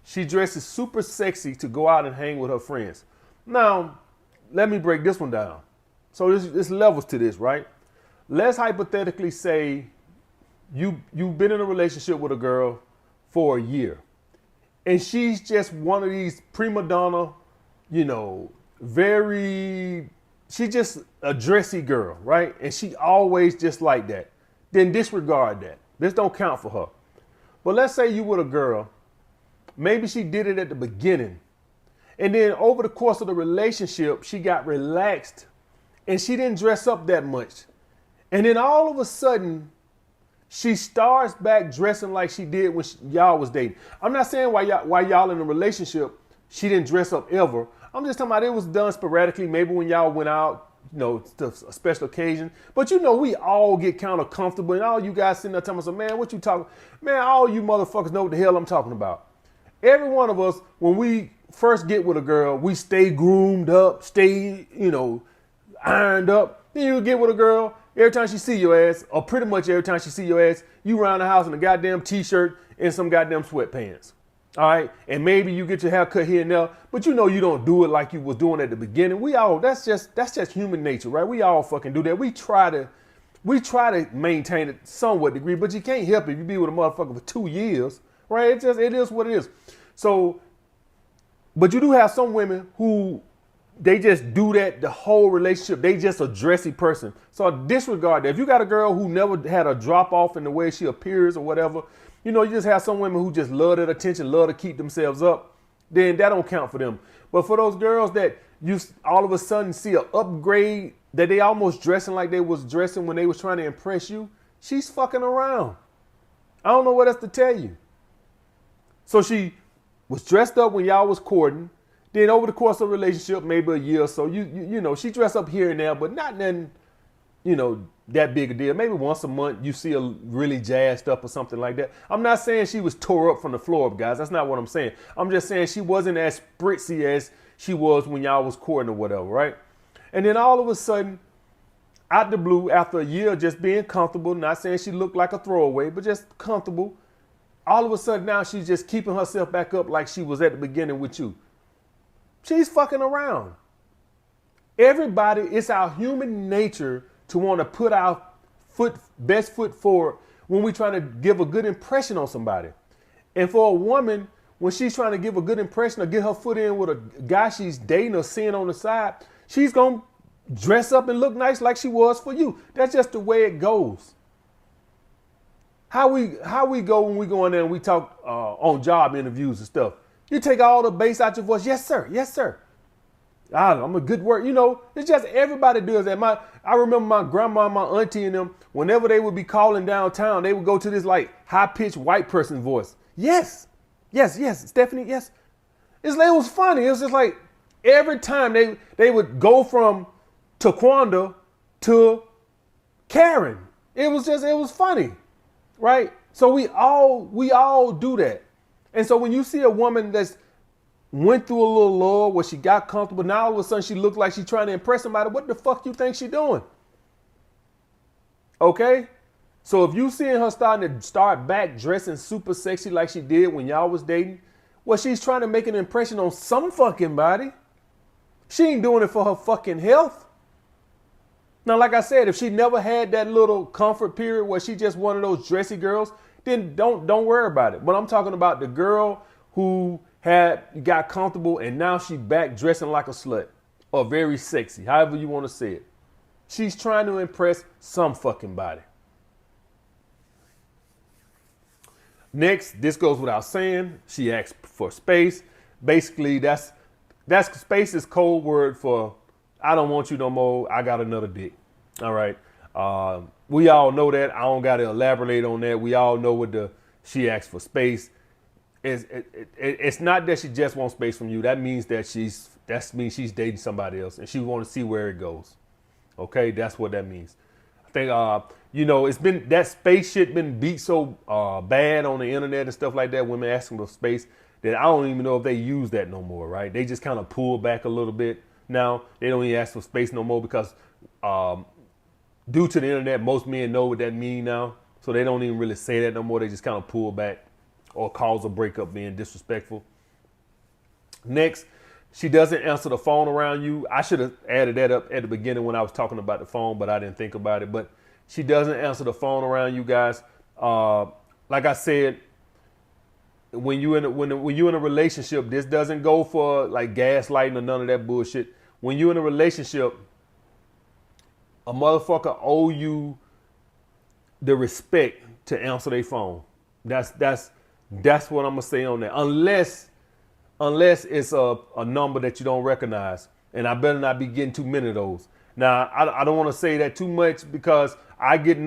She dresses super sexy to go out and hang with her friends. Now, let me break this one down. So this levels to this, right? Let's hypothetically say you've been in a relationship with a girl for a year, and she's just one of these prima donna, you know, she's just a dressy girl, right? And she always just like that. Then disregard that. This don't count for her. But let's say you with a girl, maybe she did it at the beginning, and then over the course of the relationship, she got relaxed and she didn't dress up that much. And then all of a sudden, she starts back dressing like she did when y'all was dating. I'm not saying while y'all in a relationship, she didn't dress up ever. I'm just talking about it was done sporadically, maybe when y'all went out, you know, to a special occasion. But you know, we all get kind of comfortable, and all you guys sitting there telling us, man, what you talking? Man, all you motherfuckers know what the hell I'm talking about. Every one of us, when we first get with a girl, we stay groomed up, stay, you know, ironed up. Then you get with a girl, every time she see your ass, or pretty much every time she see your ass, you around the house in a goddamn t-shirt and some goddamn sweatpants. All right, and maybe you get your hair cut here and there, but you know you don't do it like you was doing at the beginning. That's just human nature, right? We all fucking do that. We try to maintain it somewhat degree, but you can't help it if you be with a motherfucker for 2 years, right? It is what it is. So, but you do have some women who they just do that the whole relationship. They just a dressy person. So disregard that. If you got a girl who never had a drop off in the way she appears or whatever, you know, you just have some women who just love that attention, love to keep themselves up, then that don't count for them. But for those girls that you all of a sudden see an upgrade, that they almost dressing like they was dressing when they was trying to impress you, she's fucking around. I don't know what else to tell you. So she was dressed up when y'all was courting. Then over the course of a relationship, maybe a year or so, you know, she dressed up here and there, but not nothing, you know, that big a deal. Maybe once a month you see her really jazzed up or something like that. I'm not saying she was tore up from the floor up, guys. That's not what I'm saying. I'm just saying she wasn't as spritzy as she was when y'all was courting or whatever, right? And then all of a sudden, out the blue, after a year of just being comfortable, not saying she looked like a throwaway, but just comfortable, all of a sudden now she's just keeping herself back up like she was at the beginning with you. She's fucking around. Everybody, it's our human nature to want to put our best foot forward when we're trying to give a good impression on somebody. And for a woman, when she's trying to give a good impression or get her foot in with a guy she's dating or seeing on the side, she's going to dress up and look nice like she was for you. That's just the way it goes. How we go when we go in there and we talk on job interviews and stuff. You take all the bass out your voice. Yes, sir. Yes, sir. I'm a good work. You know, it's just everybody does that. I remember my grandma, my auntie and them, whenever they would be calling downtown, they would go to this like high-pitched white person voice. Yes. Yes, yes. Stephanie, yes. It was funny. It was just like every time they would go from Taquanda to Karen. It was funny. Right? So we all do that. And so when you see a woman that's went through a little lull where she got comfortable, now all of a sudden she looks like she's trying to impress somebody, what the fuck you think she doing? Okay? So if you seeing her start back dressing super sexy like she did when y'all was dating, well, she's trying to make an impression on some fucking body. She ain't doing it for her fucking health. Now, like I said, if she never had that little comfort period where she just one of those dressy girls, then don't worry about it. But I'm talking about the girl who got comfortable and now she back dressing like a slut or very sexy, however you want to say it. She's trying to impress some fucking body. Next, this goes without saying, she asked for space. Basically, that's space is code word for I don't want you no more. I got another dick. All right. We all know that. I don't got to elaborate on that. We all know what she asked for space. It's not that she just wants space from you. That means she's dating somebody else and she want to see where it goes. Okay. That's what that means. I think, it's been that space shit been beat so bad on the internet and stuff like that. Women asking for space that I don't even know if they use that no more. Right. They just kind of pull back a little bit. Now they don't even ask for space no more because due to the internet, most men know what that means now. So they don't even really say that no more. They just kind of pull back or cause a breakup being disrespectful. Next, she doesn't answer the phone around you. I should have added that up at the beginning when I was talking about the phone, but I didn't think about it. But she doesn't answer the phone around you guys. Like I said, when you in a relationship, this doesn't go for like gaslighting or none of that bullshit. When you're in a relationship, a motherfucker owe you the respect to answer their phone. That's what I'm gonna say on that. Unless it's a number that you don't recognize, and I better not be getting too many of those. Now I don't want to say that too much because I get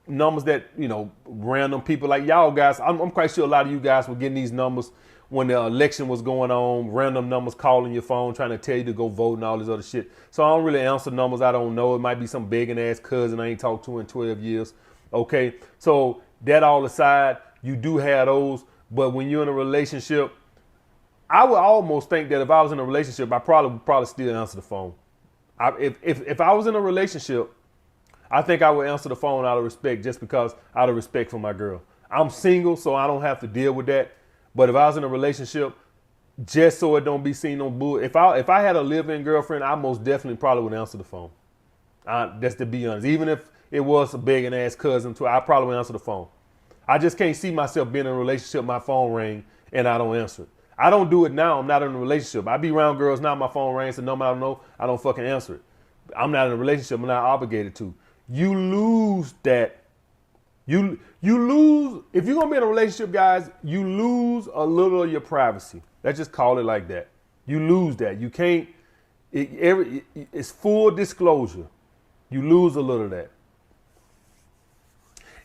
numbers that, you know, random people like y'all guys. I'm quite sure a lot of you guys were getting these numbers when the election was going on, random numbers calling your phone trying to tell you to go vote and all this other shit. So I don't really answer numbers I don't know. It might be some begging ass cousin I ain't talked to in 12 years. Okay, so that all aside, you do have those. But when you're in a relationship, I would almost think that if I was in a relationship, I probably still answer the phone. If I was in a relationship, I think I would answer the phone out of respect, just because out of respect for my girl. I'm single, so I don't have to deal with that. But if I was in a relationship, just so it don't be seen on bull. If I had a live-in girlfriend, I most definitely probably would answer the phone. That's to be honest. Even if it was a begging ass cousin, I probably would answer the phone. I just can't see myself being in a relationship, my phone ring, and I don't answer it. I don't do it now. I'm not in a relationship. I be around girls now, my phone rings, and no matter I don't know, I don't fucking answer it. I'm not in a relationship. I'm not obligated to. You lose that. You lose, if you're gonna be in a relationship, guys, you lose a little of your privacy. Let's just call it like that. You lose that. You can't, it's full disclosure. You lose a little of that.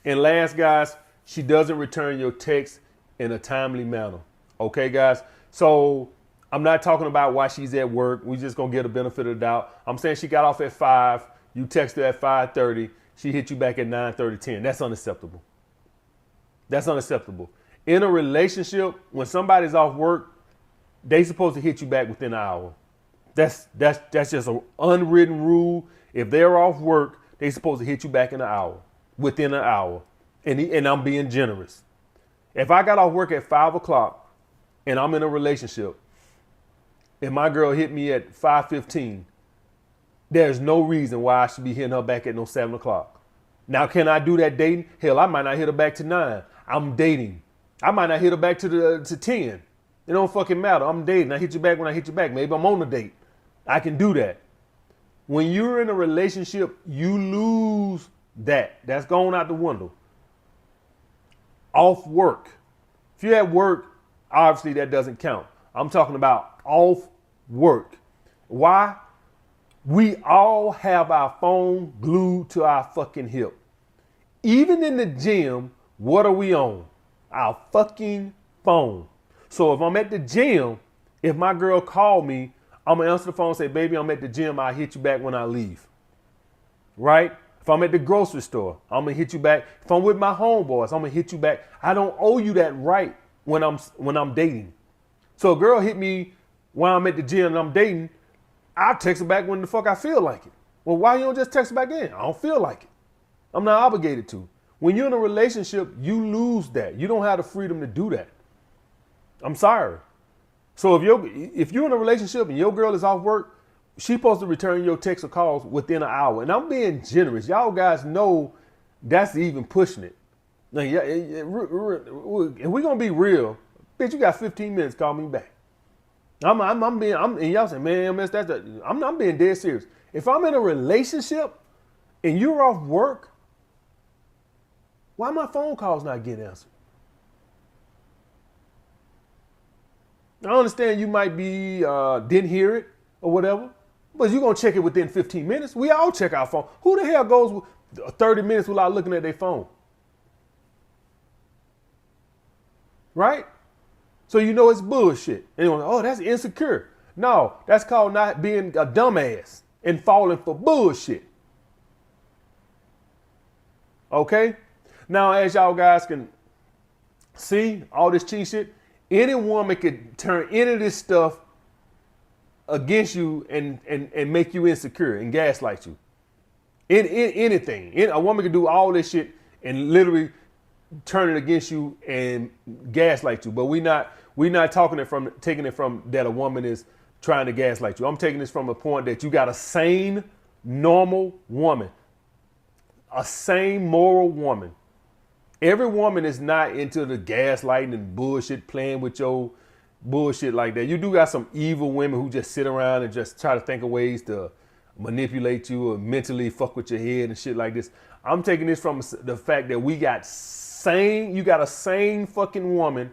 And last, guys, she doesn't return your text in a timely manner. Okay, guys? So I'm not talking about why she's at work. We just gonna get a benefit of the doubt. I'm saying she got off at 5, you text her at 5:30, she hit you back at 9:30, 10. That's unacceptable. That's unacceptable. In a relationship, when somebody's off work, they supposed to hit you back within an hour. That's just an unwritten rule. If they're off work, they supposed to hit you back in an hour, within an hour. And I'm being generous. If I got off work at 5 o'clock and I'm in a relationship and my girl hit me at 5:15, there's no reason why I should be hitting her back at no 7 o'clock. Now, can I do that dating? Hell, I might not hit her back to 9. I'm dating. I might not hit her back to 10. It don't fucking matter. I'm dating. I hit you back when I hit you back. Maybe I'm on a date. I can do that. When you're in a relationship, you lose that. That's going out the window. Off work. If you're at work, obviously that doesn't count. I'm talking about off work. Why? We all have our phone glued to our fucking hip. Even in the gym, what are we on? Our fucking phone. So if I'm at the gym, if my girl called me, I'm gonna answer the phone and say, baby, I'm at the gym. I'll hit you back when I leave. Right? If I'm at the grocery store, I'm gonna hit you back. If I'm with my homeboys, I'm gonna hit you back. I don't owe you that right when I'm dating. So a girl hit me while I'm at the gym and I'm dating, I'll text her back when the fuck I feel like it. Well, why you don't just text her back in? I don't feel like it. I'm not obligated to. When you're in a relationship, you lose that. You don't have the freedom to do that. I'm sorry. So if you're in a relationship and your girl is off work, she's supposed to return your texts or calls within an hour. And I'm being generous. Y'all guys know that's even pushing it. Now, if we're gonna be real, bitch, you got 15 minutes, call me back. And y'all say, man, I'm being dead serious. If I'm in a relationship and you're off work, why my phone calls not getting answered? I understand you might be, didn't hear it or whatever, but you're going to check it within 15 minutes. We all check our phone. Who the hell goes 30 minutes without looking at their phone? Right? So you know it's bullshit. Anyone, oh, that's insecure. No, that's called not being a dumbass and falling for bullshit. Okay? Now, as y'all guys can see, all this cheat shit, any woman could turn any of this stuff against you and make you insecure and gaslight you. Anything. A woman can do all this shit and literally turn it against you and gaslight you. But we're We're not taking it from that a woman is trying to gaslight you. I'm taking this from a point that you got a sane, normal woman, a sane, moral woman. Every woman is not into the gaslighting and bullshit, playing with your bullshit like that. You do got some evil women who just sit around and just try to think of ways to manipulate you or mentally fuck with your head and shit like this. I'm taking this from the fact that you got a sane fucking woman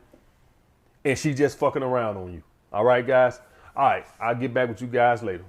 and she just fucking around on you. All right, guys? All right, I'll get back with you guys later.